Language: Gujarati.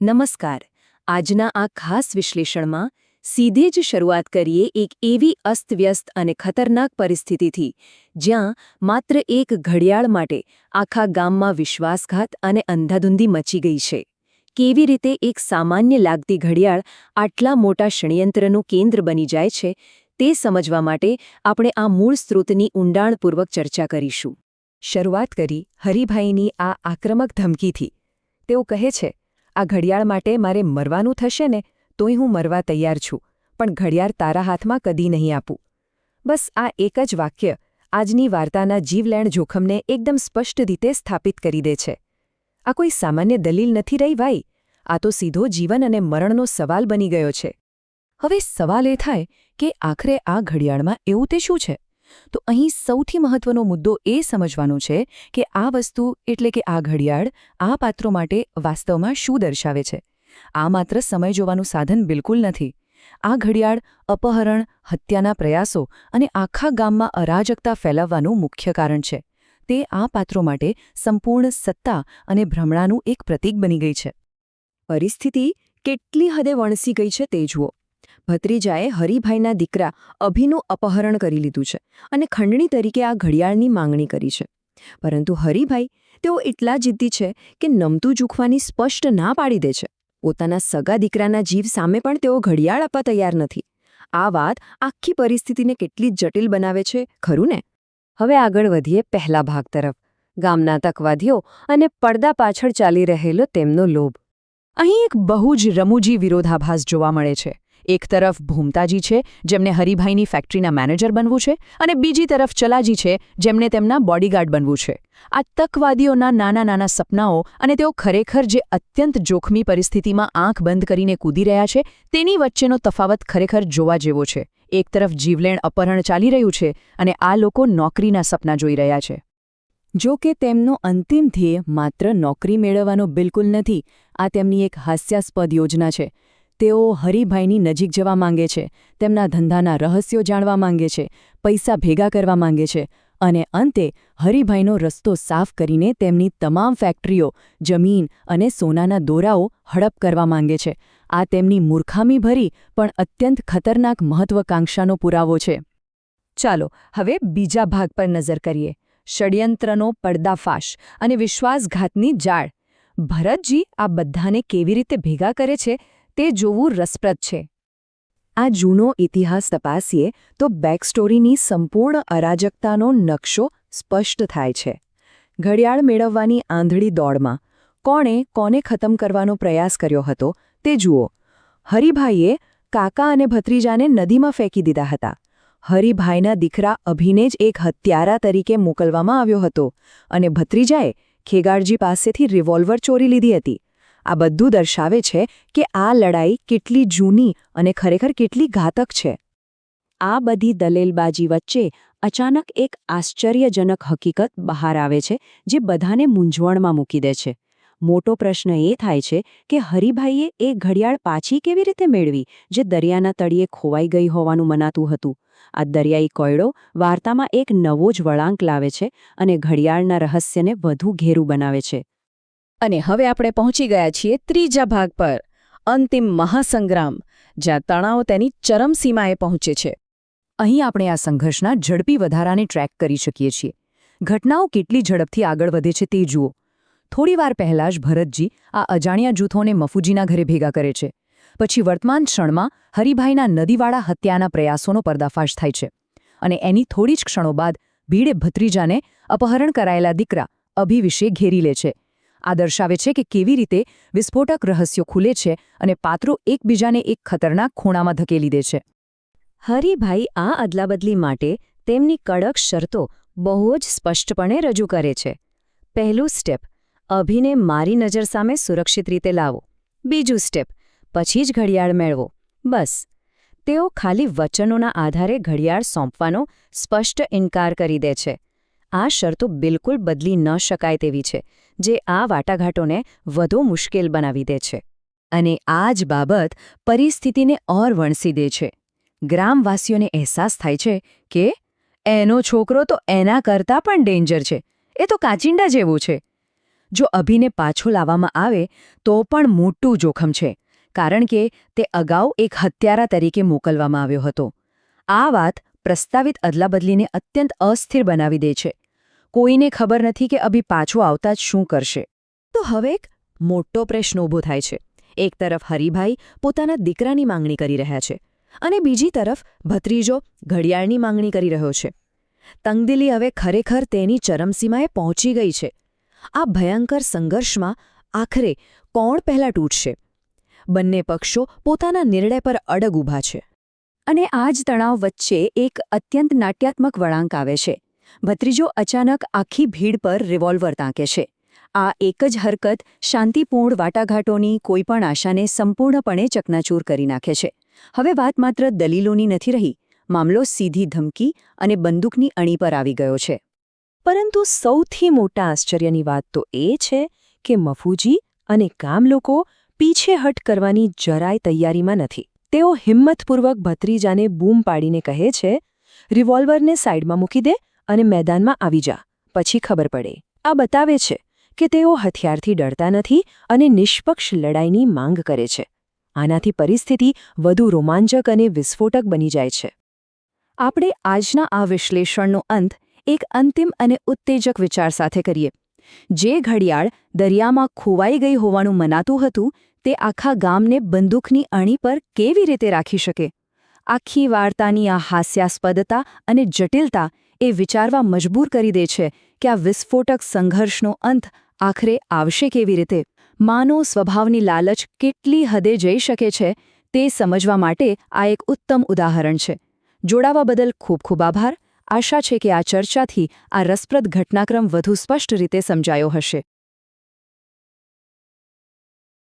નમસ્કાર. આજના આ ખાસ વિશ્લેષણમાં સીધે જ શરૂઆત કરીએ એક એવી અસ્તવ્યસ્ત અને ખતરનાક પરિસ્થિતિથી જ્યાં માત્ર એક ઘડિયાળ માટે આખા ગામમાં વિશ્વાસઘાત અને અંધાધૂંધી મચી ગઈ છે. કેવી રીતે એક સામાન્ય લાગતી ઘડિયાળ આટલા મોટા ષડયંત્રનું કેન્દ્ર બની જાય છે તે સમજવા માટે આપણે આ મૂળ સ્ત્રોતની ઊંડાણપૂર્વક ચર્ચા કરીશું. શરૂઆત કરી હરિભાઈની આ આક્રમક ધમકીથી. તેઓ કહે છે, આ ઘડિયાળ માટે મારે મરવાનું થશે ને તોય હું મરવા તૈયાર છું, પણ ઘડિયાળ તારા હાથમાં કદી નહીં આપું. બસ આ એક જ વાક્ય આજની વાર્તાના જીવલેણ જોખમને એકદમ સ્પષ્ટ રીતે સ્થાપિત કરી દે છે. આ કોઈ સામાન્ય દલીલ નથી રહી ભાઈ, આ તો સીધો જીવન અને મરણનો સવાલ બની ગયો છે. હવે સવાલ એ થાય કે આખરે આ ઘડિયાળમાં એવું તે શું છે? તો અહીં સૌથી મહત્વનો મુદ્દો એ સમજવાનો છે કે આ વસ્તુ એટલે કે આ ઘડિયાળ આ પાત્રો માટે વાસ્તવમાં શું દર્શાવે છે. આ માત્ર સમય જોવાનું સાધન બિલકુલ નથી. આ ઘડિયાળ અપહરણ, હત્યાના પ્રયાસો અને આખા ગામમાં અરાજકતા ફેલાવવાનું મુખ્ય કારણ છે. તે આ પાત્રો માટે સંપૂર્ણ સત્તા અને ભ્રમણાનું એક પ્રતીક બની ગઈ છે. પરિસ્થિતિ કેટલી હદે વણસી ગઈ છે તે જુઓ. ભત્રીજાએ હરિભાઈના દીકરા અભિનું અપહરણ કરી લીધું છે અને ખંડણી તરીકે આ ઘડિયાળની માંગણી કરી છે. પરંતુ હરિભાઈ તેઓ એટલા જિદ્દી છે કે નમતું ઝૂકવાની સ્પષ્ટ ના પાડી દે છે. પોતાના સગા દીકરાના જીવ સામે પણ તેઓ ઘડિયાળ આપવા તૈયાર નથી. આ વાત આખી પરિસ્થિતિને કેટલી જટિલ બનાવે છે, ખરું ને? હવે આગળ વધીએ પહેલા ભાગ તરફ. ગામના તકવાદીઓ અને પડદા પાછળ ચાલી રહેલો તેમનો લોભ. અહીં એક બહુ જ રમૂજી વિરોધાભાસ જોવા મળે છે. એક તરફ ભૂમતાજી છે, જેમને હરિભાઈની ફેક્ટરીના મેનેજર બનવું છે, અને બીજી તરફ ચલાજી છે, જેમને તેમના બોડીગાર્ડ બનવું છે. આ તકવાદીઓના નાના નાના સપનાઓ અને તેઓ ખરેખર જે અત્યંત જોખમી પરિસ્થિતિમાં આંખ બંધ કરીને કૂદી રહ્યા છે તેની વચ્ચેનો તફાવત ખરેખર જોવા જેવો છે. એક તરફ જીવલેણ અપહરણ ચાલી રહ્યું છે અને આ લોકો નોકરીના સપના જોઈ રહ્યા છે. જો કે તેમનો અંતિમ ધ્યેય માત્ર નોકરી મેળવવાનો બિલકુલ નથી. આ તેમની એક હાસ્યાસ્પદ યોજના છે. તેઓ હરિભાઈની નજીક જવા માંગે છે, તેમના ધંધાના રહસ્યો જાણવા માંગે છે, પૈસા ભેગા કરવા માંગે છે અને અંતે હરિભાઈનો રસ્તો સાફ કરીને તેમની તમામ ફેક્ટરીઓ, જમીન અને સોનાના દોરાઓ હડપ કરવા માંગે છે. આ તેમની મૂર્ખામી ભરી પણ અત્યંત ખતરનાક મહત્વાકાંક્ષાનો પુરાવો છે. ચાલો હવે બીજા ભાગ પર નજર કરીએ. ષડયંત્રનો પર્દાફાશ અને વિશ્વાસઘાતની જાળ. ભરતજી આ બધાને કેવી રીતે ભેગા કરે છે તે જોવું રસપ્રદ છે. આ જૂનો ઇતિહાસ તપાસીએ તો બેકસ્ટોરીની સંપૂર્ણ અરાજકતાનો નકશો સ્પષ્ટ થાય છે. ઘડિયાળ મેળવવાની આંધળી દોડમાં કોણે કોને ખતમ કરવાનો પ્રયાસ કર્યો હતો તે જુઓ. હરિભાઈએ કાકા અને ભત્રીજાને નદીમાં ફેંકી દીધા હતા. હરિભાઈના દીકરા અભિને જ એક હત્યારા તરીકે મોકલવામાં આવ્યો હતો અને ભત્રીજાએ ખેગારજી પાસેથી રિવોલ્વર ચોરી લીધી હતી. આ બધું દર્શાવે છે કે આ લડાઈ કેટલી જૂની અને ખરેખર કેટલી ઘાતક છે. આ બધી દલેલબાજી વચ્ચે અચાનક એક આશ્ચર્યજનક હકીકત બહાર આવે છે જે બધાને મૂંઝવણમાં મૂકી દે છે. મોટો પ્રશ્ન એ થાય છે કે હરિભાઈએ એ ઘડિયાળ પાછી કેવી રીતે મેળવી જે દરિયાના તળિયે ખોવાઈ ગઈ હોવાનું મનાતું હતું. આ દરિયાઈ કોયડો વાર્તામાં એક નવો જ વળાંક લાવે છે અને ઘડિયાળના રહસ્યને વધુ ઘેરું બનાવે છે. અને હવે આપણે પહોંચી ગયા છીએ ત્રીજા ભાગ પર, અંતિમ મહાસંગ્રામ, જ્યાં તણાવ તેની ચરમસીમાએ પહોંચે છે. અહીં આપણે આ સંઘર્ષના ઝડપી વધારાને ટ્રેક કરી શકીએ છીએ. ઘટનાઓ કેટલી ઝડપથી આગળ વધે છે તે જુઓ. થોડીવાર પહેલાં જ ભરતજી આ અજાણ્યા જૂથોને મફુજીના ઘરે ભેગા કરે છે. પછી વર્તમાન ક્ષણમાં હરિભાઈના નદીવાળા હત્યાના પ્રયાસોનો પર્દાફાશ થાય છે. અને એની થોડી જ ક્ષણો બાદ ભીડે ભત્રીજાને અપહરણ કરાયેલા દીકરા અભિ વિશે ઘેરી લે છે. આ દર્શાવે છે કે કેવી રીતે વિસ્ફોટક રહસ્યો ખુલે છે અને પાત્રો એકબીજાને એક ખતરનાક ખૂણામાં ધકેલી દે છે. હરિભાઈ આ અદલાબદલી માટે તેમની કડક શરતો બહુ જ સ્પષ્ટપણે રજૂ કરે છે. પહેલું સ્ટેપ, અભિને મારી નજર સામે સુરક્ષિત રીતે લાવો. બીજું સ્ટેપ, પછી જ ઘડિયાળ મેળવો. બસ. તેઓ ખાલી વચનોના આધારે ઘડિયાળ સોંપવાનો સ્પષ્ટ ઇનકાર કરી દે છે. આ શરતો બિલકુલ બદલી ન શકાય તેવી છે, જે આ વાટાઘાટોને વધુ મુશ્કેલ બનાવી દે છે. અને આ જ બાબત પરિસ્થિતિને ઓર વણસી દે છે. ગ્રામવાસીઓને અહેસાસ થાય છે કે એનો છોકરો તો એના કરતાં પણ ડેન્જર છે, એ તો કાચિંડા જેવું છે. જો અભિને પાછો લાવવામાં આવે તો પણ મોટું જોખમ છે, કારણ કે તે અગાઉ એક હત્યારા તરીકે મોકલવામાં આવ્યો હતો. આ વાત પ્રસ્તાવિત અદલાબદલીને અત્યંત અસ્થિર બનાવી દે છે. કોઈને ખબર નથી કે અભી પાછો આવતા જ શું કરશે. તો હવે એક મોટો પ્રશ્ન ઊભો થાય છે. એક તરફ હરિભાઈ પોતાના દીકરાની માંગણી કરી રહ્યા છે અને બીજી તરફ ભત્રીજો ઘડિયાળની માંગણી કરી રહ્યો છે. તંગદિલી હવે ખરેખર તેની ચરમસીમાએ પહોંચી ગઈ છે. આ ભયંકર સંઘર્ષમાં આખરે કોણ પહેલાં તૂટશે? બંને પક્ષો પોતાના નિર્ણય પર અડગ ઊભા છે. અને આ જ તણાવ વચ્ચે એક અત્યંત નાટ્યાત્મક વળાંક આવે છે. ભત્રીજો અચાનક આખી ભીડ પર રિવોલ્વર તાંકે છે. આ એક જ હરકત શાંતિપૂર્ણ વાટાઘાટોની કોઈપણ આશાને સંપૂર્ણપણે ચકનાચૂર કરી નાખે છે. હવે વાત માત્ર દલીલોની નથી રહી. મામલો સીધી ધમકી અને બંદૂકની અણી પર આવી ગયો છે. પરંતુ સૌથી મોટા આશ્ચર્યની વાત તો એ છે કે મફુજી અને ગામ લોકો પીછેહટ કરવાની જરાય તૈયારીમાં નથી. તેઓ હિંમતપૂર્વક ભત્રીજાને બૂમ પાડીને કહે છે, રિવોલ્વરને સાઈડમાં મૂકી દે અને મેદાનમાં આવી જા, પછી ખબર પડે. આ બતાવે છે કે તેઓ હથિયારથી ડરતા નથી અને નિષ્પક્ષ લડાઈની માંગ કરે છે. આનાથી પરિસ્થિતિ વધુ રોમાંચક અને વિસ્ફોટક બની જાય છે. આપણે આજના આ વિશ્લેષણનો અંત એક અંતિમ અને ઉત્તેજક વિચાર સાથે કરીએ. જે ઘડિયાળ દરિયામાં ખોવાઈ ગઈ હોવાનું મનાતું હતું, તે આખા ગામને બંદૂકની અણી પર કેવી રીતે રાખી શકે? આખી વાર્તાની આ હાસ્યાસ્પદતા અને જટિલતા એ વિચારવા મજબૂર કરી દે છે કે આ વિસ્ફોટક સંઘર્ષનો અંત આખરે આવશે કેવી રીતે. માનવ સ્વભાવની લાલચ કેટલી હદે જઈ શકે છે તે સમજવા માટે આ એક ઉત્તમ ઉદાહરણ છે. જોડાવા બદલ ખૂબ ખૂબ આભાર. આશા છે કે આ ચર્ચાથી આ રસપ્રદ ઘટનાક્રમ વધુ સ્પષ્ટ રીતે સમજાયો હશે.